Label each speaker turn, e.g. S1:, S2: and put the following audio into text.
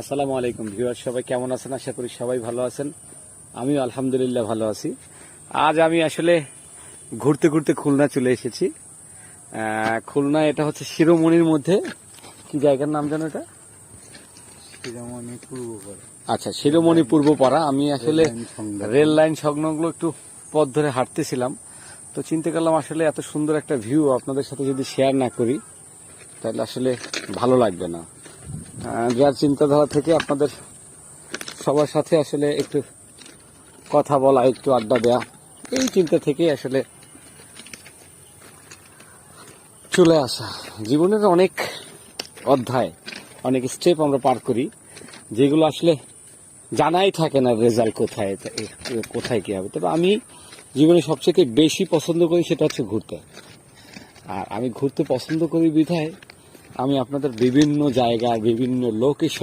S1: আসসালামু আলাইকুম ভিউয়ার, সবাই কেমন আছেন? আশা করি সবাই ভালো আছেন। আমিও আলহামদুলিল্লাহ ভালো আছি। আজ আমি আসলে ঘুরতে ঘুরতে খুলনা চলে এসেছি। খুলনা, এটা হচ্ছে শিরোমণির মধ্যে কি জায়গার নাম জানো এটা?
S2: শিরোমণি পূর্বপাড়া।
S1: আচ্ছা, শিরোমণি পূর্বপাড়া। আমি আসলে রেল লাইন সংলগ্ন একটু পথ ধরে হাঁটতেছিলাম, তো চিন্তা করলাম আসলে এত সুন্দর একটা ভিউ আপনাদের সাথে যদি শেয়ার না করি তাহলে আসলে ভালো লাগবে না। যার চিন্তাধারা থেকে আপনাদের সবার সাথে আসলে একটু কথা বলা, একটু আড্ডা দেয়া, এই চিন্তা থেকে আসলে চলে আসা। জীবনের অনেক অধ্যায়, অনেক স্টেপ আমরা পার করি, যেগুলো আসলে জানাই থাকে না রেজাল্ট কোথায় কি হবে। তবে আমি জীবনে সবচেয়ে বেশি পছন্দ করি সেটা হচ্ছে ঘুরতে। আর আমি ঘুরতে পছন্দ করি বিধায় আমি আপনাদের বিভিন্ন জায়গার বিভিন্ন লোকেশন